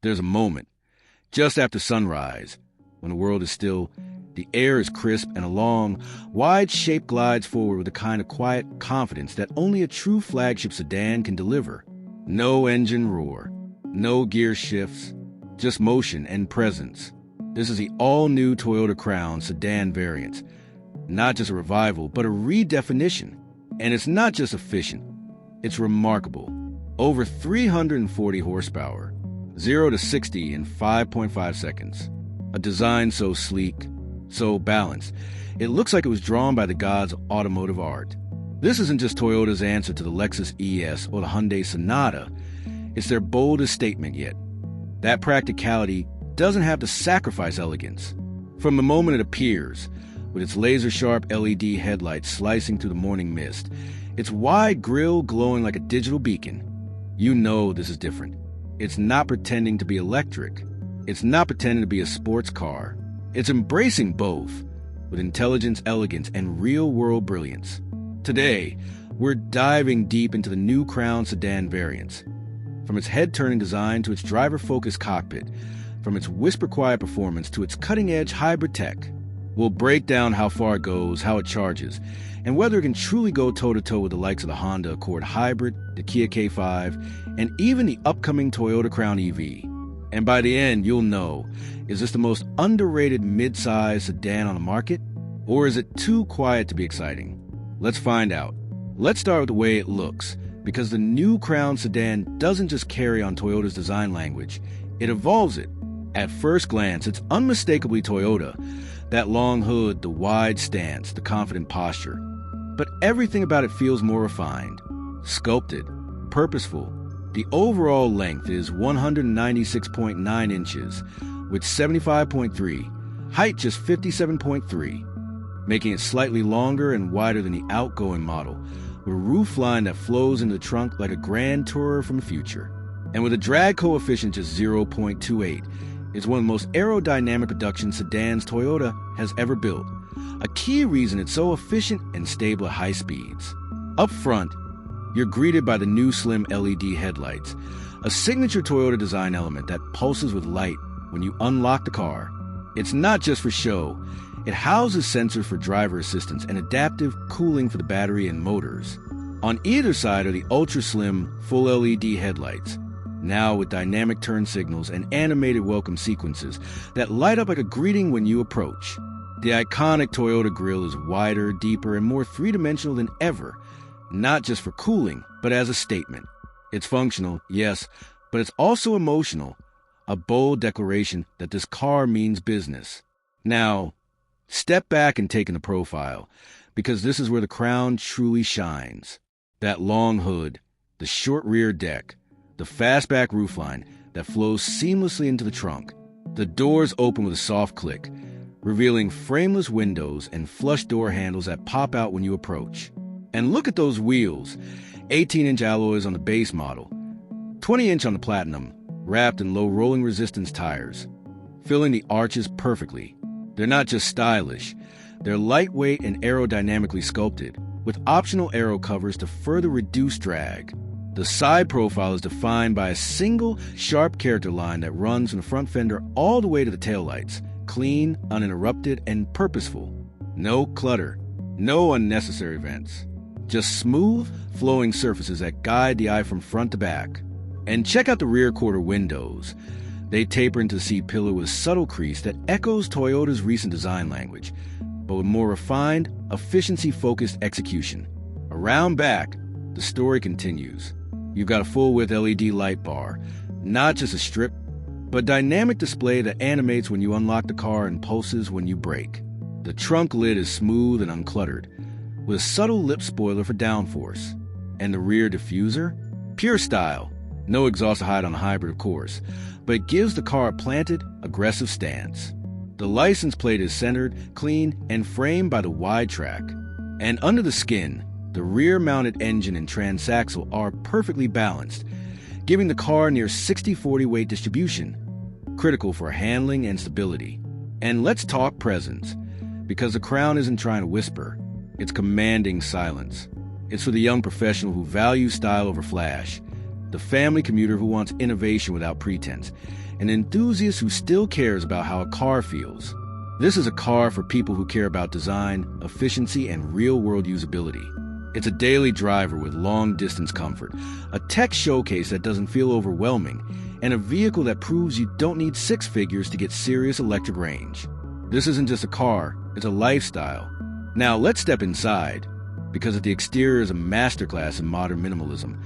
There's a moment, just after sunrise, when the world is still, the air is crisp, and a long, wide shape glides forward with a kind of quiet confidence that only a true flagship sedan can deliver. No engine roar, no gear shifts, just motion and presence. This is the all-new Toyota Crown Sedan Variants. Not just a revival, but a redefinition. And it's not just efficient, it's remarkable. Over 340 horsepower, 0 to 60 in 5.5 seconds. A design so sleek, so balanced, it looks like it was drawn by the gods of automotive art. This isn't just Toyota's answer to the Lexus ES or the Hyundai Sonata. It's their boldest statement yet. That practicality doesn't have to sacrifice elegance. From the moment it appears, with its laser-sharp LED headlights slicing through the morning mist, its wide grille glowing like a digital beacon, you know this is different. It's not pretending to be electric. It's not pretending to be a sports car. It's embracing both, with intelligence, elegance, and real-world brilliance. Today, we're diving deep into the new Crown Sedan Variants. From its head-turning design to its driver-focused cockpit, from its whisper-quiet performance to its cutting-edge hybrid tech, we'll break down how far it goes, how it charges, and whether it can truly go toe-to-toe with the likes of the Honda Accord Hybrid, the Kia K5, and even the upcoming Toyota Crown EV. And by the end, you'll know, is this the most underrated mid-size sedan on the market? Or is it too quiet to be exciting? Let's find out. Let's start with the way it looks, because the new Crown Sedan doesn't just carry on Toyota's design language, it evolves it. At first glance, it's unmistakably Toyota. That long hood, the wide stance, the confident posture. But everything about it feels more refined, sculpted, purposeful. The overall length is 196.9 inches, with 75.3, height just 57.3, making it slightly longer and wider than the outgoing model, with a roofline that flows into the trunk like a grand tourer from the future. And with a drag coefficient just 0.28, it's one of the most aerodynamic production sedans Toyota has ever built, a key reason it's so efficient and stable at high speeds. Up front, you're greeted by the new slim LED headlights, a signature Toyota design element that pulses with light when you unlock the car. It's not just for show. It houses sensors for driver assistance and adaptive cooling for the battery and motors. On either side are the ultra-slim full LED headlights, now with dynamic turn signals and animated welcome sequences that light up like a greeting when you approach. The iconic Toyota grille is wider, deeper, and more three-dimensional than ever, not just for cooling, but as a statement. It's functional, yes, but it's also emotional, a bold declaration that this car means business. Now, step back and take in the profile, because this is where the Crown truly shines. That long hood, the short rear deck, the fastback roofline that flows seamlessly into the trunk. The doors open with a soft click, revealing frameless windows and flush door handles that pop out when you approach. And look at those wheels, 18-inch alloys on the base model, 20-inch on the Platinum, wrapped in low rolling resistance tires, filling the arches perfectly. They're not just stylish, they're lightweight and aerodynamically sculpted, with optional aero covers to further reduce drag. The side profile is defined by a single, sharp character line that runs from the front fender all the way to the taillights, clean, uninterrupted, and purposeful. No clutter, no unnecessary vents. Just smooth, flowing surfaces that guide the eye from front to back. And check out the rear quarter windows. They taper into the seat pillar with a subtle crease that echoes Toyota's recent design language, but with more refined, efficiency-focused execution. Around back, the story continues. You've got a full-width LED light bar, not just a strip, but dynamic display that animates when you unlock the car and pulses when you brake. The trunk lid is smooth and uncluttered, with a subtle lip spoiler for downforce. And the rear diffuser? Pure style. No exhaust hide on the hybrid, of course, but it gives the car a planted, aggressive stance. The license plate is centered, clean, and framed by the wide track. And under the skin, the rear-mounted engine and transaxle are perfectly balanced, giving the car near 60-40 weight distribution, critical for handling and stability. And let's talk presence, because the Crown isn't trying to whisper, it's commanding silence. It's for the young professional who values style over flash, the the family commuter who wants innovation without pretense, an enthusiast who still cares about how a car feels. This is a car for people who care about design, efficiency, and real-world usability. It's a daily driver with long-distance comfort, a tech showcase that doesn't feel overwhelming, and a vehicle that proves you don't need six figures to get serious electric range. This isn't just a car, it's a lifestyle. Now let's step inside, because the exterior is a masterclass in modern minimalism.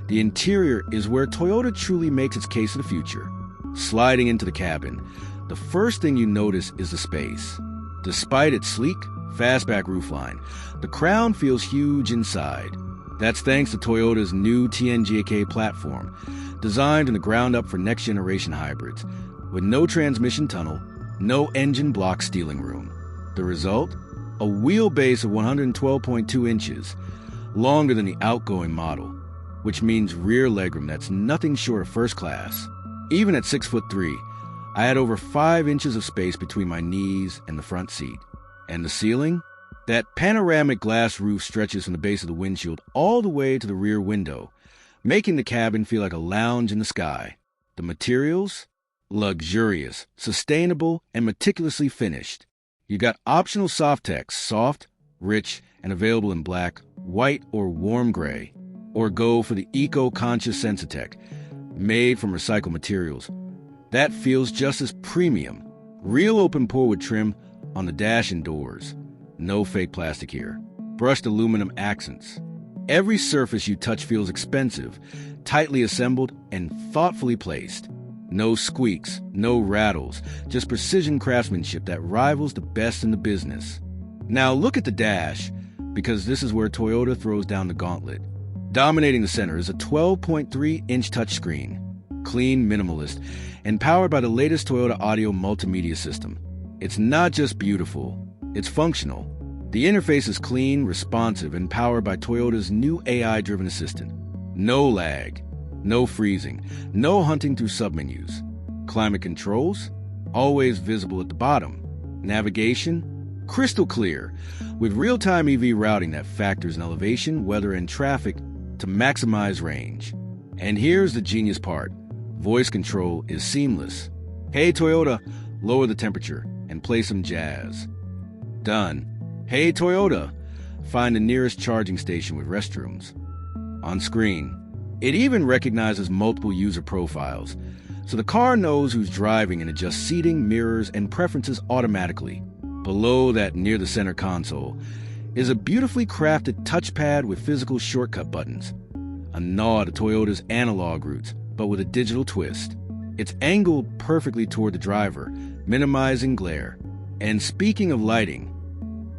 The interior is where Toyota truly makes its case of the future. Sliding into the cabin, the first thing you notice is the space. Despite its sleek, fastback roofline, the Crown feels huge inside. That's thanks to Toyota's new TNGA platform, designed from the ground up for next-generation hybrids, with no transmission tunnel, no engine block steering room. The result? A wheelbase of 112.2 inches, longer than the outgoing model, which means rear legroom that's nothing short of first class. Even at 6'3", I had over 5 inches of space between my knees and the front seat. And the ceiling? That panoramic glass roof stretches from the base of the windshield all the way to the rear window, making the cabin feel like a lounge in the sky. The materials? Luxurious, sustainable, and meticulously finished. You got optional Softex, soft, rich, and available in black, white, or warm gray. Or go for the eco-conscious Sensitech, made from recycled materials. That feels just as premium. Real open pour with trim on the dash and doors. No fake plastic here. Brushed aluminum accents. Every surface you touch feels expensive, tightly assembled, and thoughtfully placed. No squeaks, no rattles, just precision craftsmanship that rivals the best in the business. Now look at the dash, because this is where Toyota throws down the gauntlet. Dominating the center is a 12.3-inch touchscreen, clean, minimalist, and powered by the latest Toyota audio multimedia system. It's not just beautiful, it's functional. The interface is clean, responsive, and powered by Toyota's new AI-driven assistant. No lag, no freezing, no hunting through submenus. Climate controls, always visible at the bottom. Navigation, crystal clear, with real-time EV routing that factors in elevation, weather, and traffic to maximize range. And here's the genius part. Voice control is seamless. Hey Toyota, lower the temperature and play some jazz. Done. Hey Toyota, find the nearest charging station with restrooms. On screen, it even recognizes multiple user profiles, so the car knows who's driving and adjusts seating, mirrors, and preferences automatically. Below that, near the center console, is a beautifully crafted touchpad with physical shortcut buttons. A nod to Toyota's analog roots, but with a digital twist. It's angled perfectly toward the driver, minimizing glare. And speaking of lighting,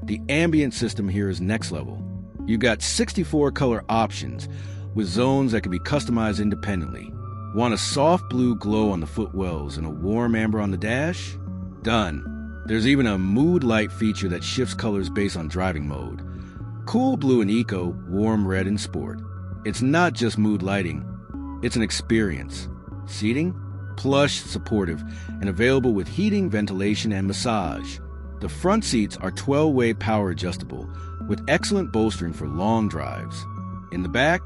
the ambient system here is next level. You've got 64 color options, with zones that can be customized independently. Want a soft blue glow on the footwells and a warm amber on the dash? Done. There's even a mood light feature that shifts colors based on driving mode. Cool blue in eco, warm red in sport. It's not just mood lighting, it's an experience. Seating? Plush, supportive, and available with heating, ventilation, and massage. The front seats are 12-way power adjustable, with excellent bolstering for long drives. In the back,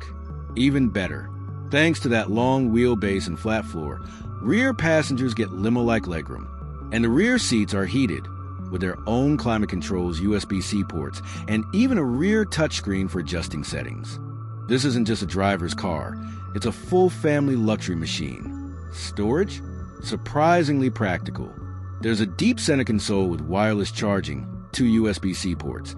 even better. Thanks to that long wheelbase and flat floor, rear passengers get limo-like legroom. And the rear seats are heated, with their own climate controls, USB-C ports, and even a rear touchscreen for adjusting settings. This isn't just a driver's car, it's a full family luxury machine. Storage? Surprisingly practical. There's a deep center console with wireless charging, 2 USB-C ports,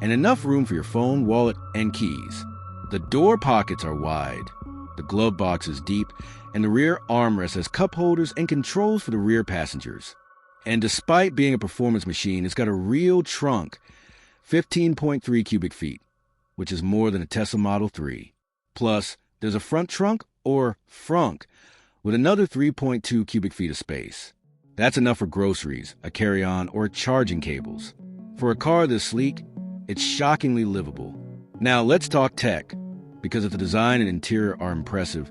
and enough room for your phone, wallet, and keys. The door pockets are wide, the glove box is deep, and the rear armrest has cup holders and controls for the rear passengers. And despite being a performance machine, it's got a real trunk, 15.3 cubic feet, which is more than a Tesla Model 3. Plus, there's a front trunk, or frunk, with another 3.2 cubic feet of space. That's enough for groceries, a carry-on, or charging cables. For a car this sleek, it's shockingly livable. Now let's talk tech, because if the design and interior are impressive,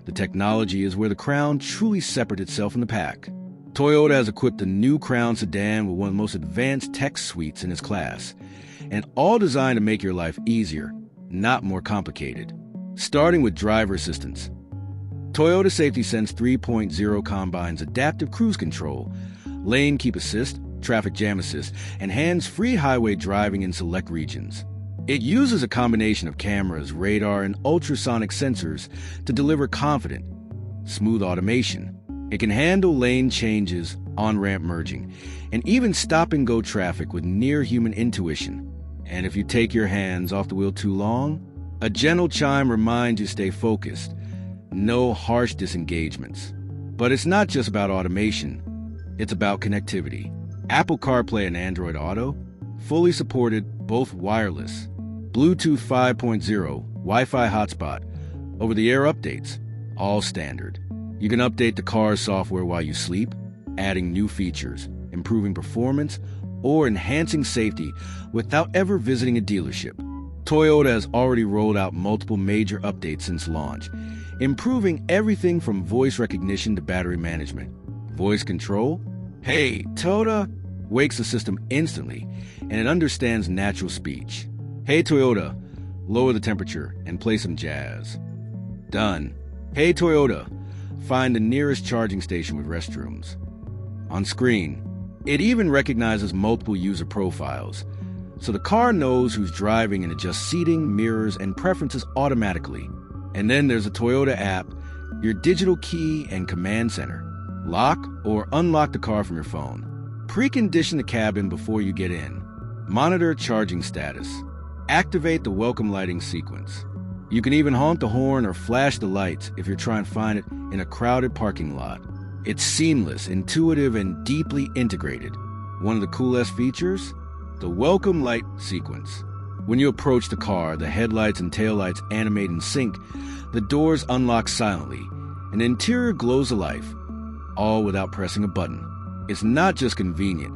the technology is where the Crown truly separates itself from the pack. Toyota has equipped the new Crown sedan with one of the most advanced tech suites in its class, and all designed to make your life easier, not more complicated. Starting with driver assistance. Toyota Safety Sense 3.0 combines adaptive cruise control, lane keep assist, traffic jam assist, and hands-free highway driving in select regions. It uses a combination of cameras, radar, and ultrasonic sensors to deliver confident, smooth automation. It can handle lane changes, on-ramp merging, and even stop-and-go traffic with near-human intuition. And if you take your hands off the wheel too long, a gentle chime reminds you to stay focused. No harsh disengagements. But it's not just about automation. It's about connectivity. Apple CarPlay and Android Auto, fully supported, both wireless. Bluetooth 5.0, Wi-Fi hotspot, over-the-air updates, all standard. You can update the car's software while you sleep, adding new features, improving performance, or enhancing safety without ever visiting a dealership. Toyota has already rolled out multiple major updates since launch, improving everything from voice recognition to battery management. Voice control? Hey, Toyota! Wakes the system instantly, and it understands natural speech. Hey, Toyota! Lower the temperature and play some jazz. Done. Hey, Toyota! Find the nearest charging station with restrooms. On screen, it even recognizes multiple user profiles, so the car knows who's driving and adjusts seating, mirrors, and preferences automatically. And then there's a Toyota app, your digital key and command center. Lock or unlock the car from your phone. Precondition the cabin before you get in. Monitor charging status. Activate the welcome lighting sequence. You can even honk the horn or flash the lights if you're trying to find it in a crowded parking lot. It's seamless, intuitive, and deeply integrated. One of the coolest features? The welcome light sequence. When you approach the car, the headlights and taillights animate in sync, the doors unlock silently, and the interior glows alive, all without pressing a button. It's not just convenient,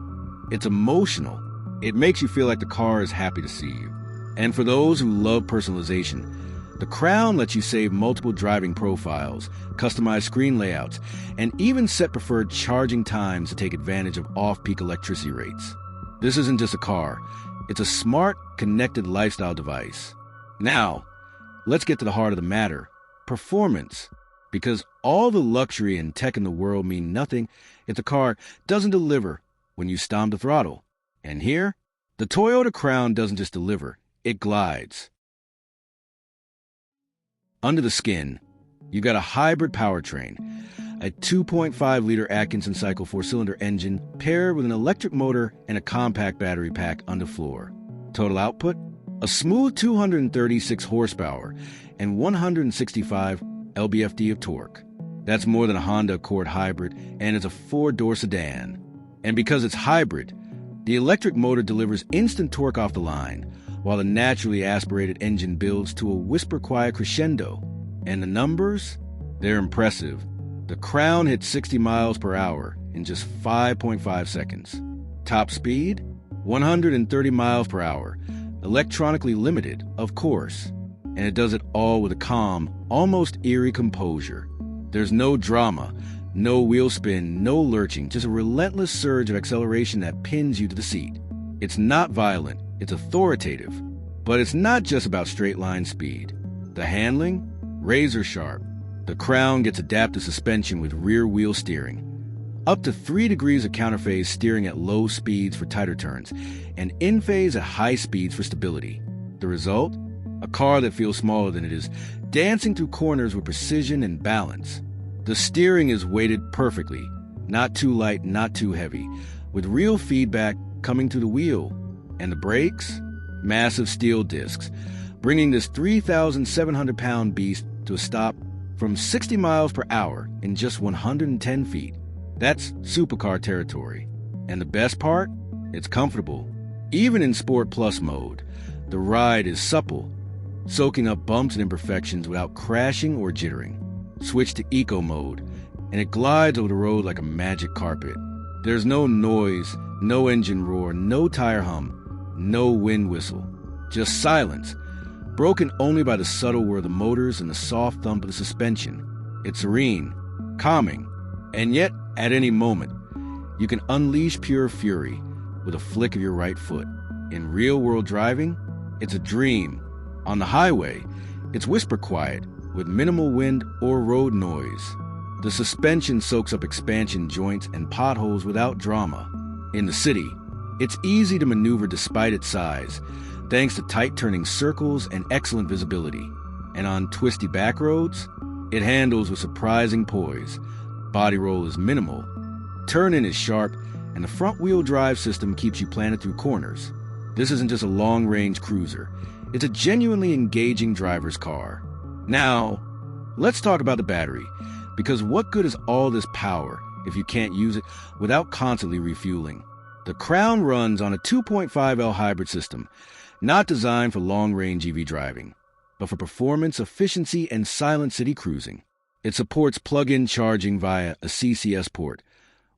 it's emotional. It makes you feel like the car is happy to see you. And for those who love personalization, the Crown lets you save multiple driving profiles, customize screen layouts, and even set preferred charging times to take advantage of off-peak electricity rates. This isn't just a car, it's a smart, connected lifestyle device. Now, let's get to the heart of the matter, performance. Because all the luxury and tech in the world mean nothing if the car doesn't deliver when you stomp the throttle. And here, the Toyota Crown doesn't just deliver, it glides. Under the skin, you got a hybrid powertrain, a 2.5-liter Atkinson cycle 4-cylinder engine paired with an electric motor and a compact battery pack underfloor. Total output? A smooth 236 horsepower and 165 lb-ft of torque. That's more than a Honda Accord hybrid, and it's a 4-door sedan. And because it's hybrid, the electric motor delivers instant torque off the line, while the naturally aspirated engine builds to a whisper-quiet crescendo. And the numbers? They're impressive. The Crown hits 60 miles per hour in just 5.5 seconds. Top speed? 130 miles per hour. Electronically limited, of course. And it does it all with a calm, almost eerie composure. There's no drama, no wheel spin, no lurching, just a relentless surge of acceleration that pins you to the seat. It's not violent, it's authoritative. But it's not just about straight-line speed. The handling? Razor sharp. The Crown gets adaptive suspension with rear-wheel steering. Up to 3 degrees of counterphase steering at low speeds for tighter turns, and in-phase at high speeds for stability. The result? A car that feels smaller than it is, dancing through corners with precision and balance. The steering is weighted perfectly, not too light, not too heavy, with real feedback coming through the wheel. And the brakes? Massive steel discs, bringing this 3,700-pound beast to a stop from 60 miles per hour in just 110 feet. That's supercar territory. And the best part? It's comfortable. Even in Sport Plus mode, the ride is supple, soaking up bumps and imperfections without crashing or jittering. Switch to Eco mode, and it glides over the road like a magic carpet. There's no noise, no engine roar, no tire hum, no wind whistle. Just silence, broken only by the subtle whir of the motors and the soft thump of the suspension. It's serene, calming, and yet, at any moment, you can unleash pure fury with a flick of your right foot. In real-world driving, it's a dream. On the highway, it's whisper quiet, with minimal wind or road noise. The suspension soaks up expansion joints and potholes without drama. In the city, it's easy to maneuver despite its size, thanks to tight turning circles and excellent visibility. And on twisty back roads, it handles with surprising poise. Body roll is minimal, turn-in is sharp, and the front-wheel drive system keeps you planted through corners. This isn't just a long-range cruiser. It's a genuinely engaging driver's car. Now, let's talk about the battery, because what good is all this power if you can't use it without constantly refueling? The Crown runs on a 2.5L hybrid system, not designed for long-range EV driving, but for performance, efficiency, and silent city cruising. It supports plug-in charging via a CCS port,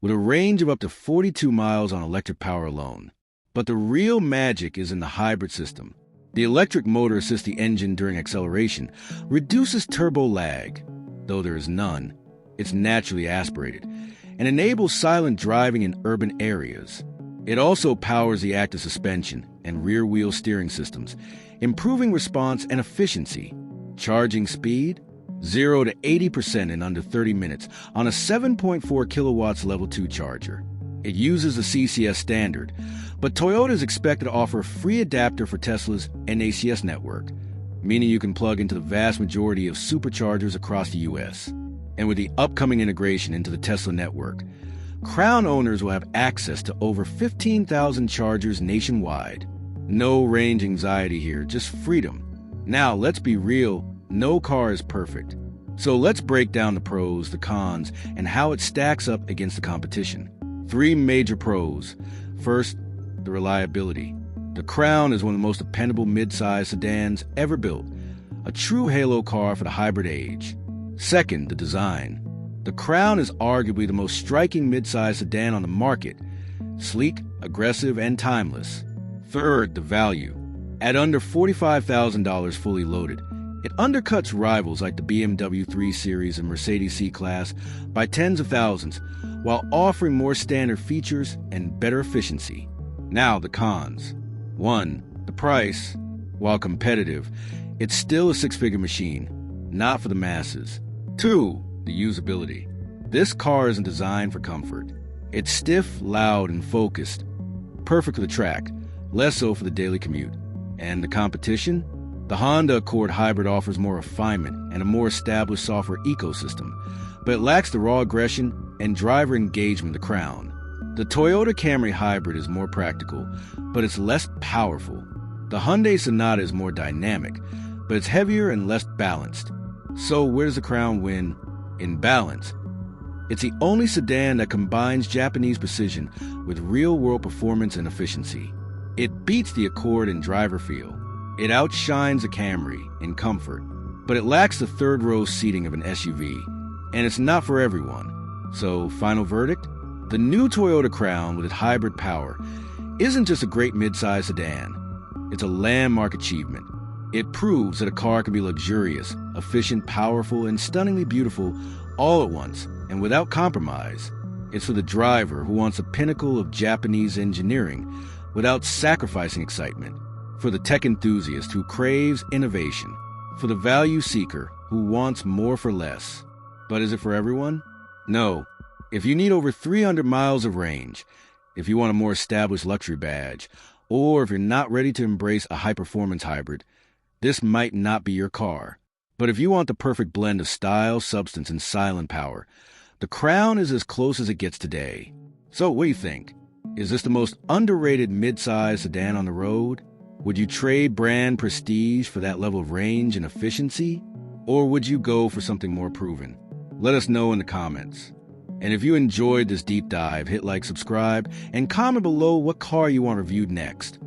with a range of up to 42 miles on electric power alone. But the real magic is in the hybrid system. The electric motor assists the engine during acceleration, reduces turbo lag, though there is none. It's naturally aspirated, and enables silent driving in urban areas. It also powers the active suspension and rear-wheel steering systems, improving response and efficiency. Charging speed? 0 to 80% in under 30 minutes on a 7.4 kilowatts level 2 charger. It uses the CCS standard, but Toyota is expected to offer a free adapter for Tesla's NACS network, meaning you can plug into the vast majority of superchargers across the US. And with the upcoming integration into the Tesla network, Crown owners will have access to over 15,000 chargers nationwide. No range anxiety here, just freedom. Now, let's be real, no car is perfect. So let's break down the pros, the cons, and how it stacks up against the competition. 3 major pros. First, the reliability. The Crown is one of the most dependable mid-size sedans ever built, a true halo car for the hybrid age. Second, the design. The Crown is arguably the most striking mid-size sedan on the market, sleek, aggressive, and timeless. Third, the value. At under $45,000 fully loaded, it undercuts rivals like the BMW 3 Series and Mercedes C-Class by tens of thousands, while offering more standard features and better efficiency. Now, the cons. 1. The price. While competitive, it's still a 6-figure machine, not for the masses. 2. The usability. This car isn't designed for comfort. It's stiff, loud, and focused. Perfect for the track, less so for the daily commute. And the competition? The Honda Accord Hybrid offers more refinement and a more established software ecosystem, but it lacks the raw aggression and driver engagement of the Crown. The Toyota Camry Hybrid is more practical, but it's less powerful. The Hyundai Sonata is more dynamic, but it's heavier and less balanced. So where does the Crown win? In balance. It's the only sedan that combines Japanese precision with real-world performance and efficiency. It beats the Accord in driver feel. It outshines the Camry in comfort, but it lacks the third-row seating of an SUV, and it's not for everyone. So, final verdict? The new Toyota Crown with its hybrid power isn't just a great mid-size sedan. It's a landmark achievement. It proves that a car can be luxurious, efficient, powerful, and stunningly beautiful all at once, and without compromise. It's for the driver who wants the pinnacle of Japanese engineering without sacrificing excitement. For the tech enthusiast who craves innovation. For the value seeker who wants more for less. But is it for everyone? No. If you need over 300 miles of range, if you want a more established luxury badge, or if you're not ready to embrace a high-performance hybrid, this might not be your car. But if you want the perfect blend of style, substance, and silent power, the Crown is as close as it gets today. So what do you think? Is this the most underrated mid-size sedan on the road? Would you trade brand prestige for that level of range and efficiency? Or would you go for something more proven? Let us know in the comments. And if you enjoyed this deep dive, hit like, subscribe, and comment below what car you want reviewed next.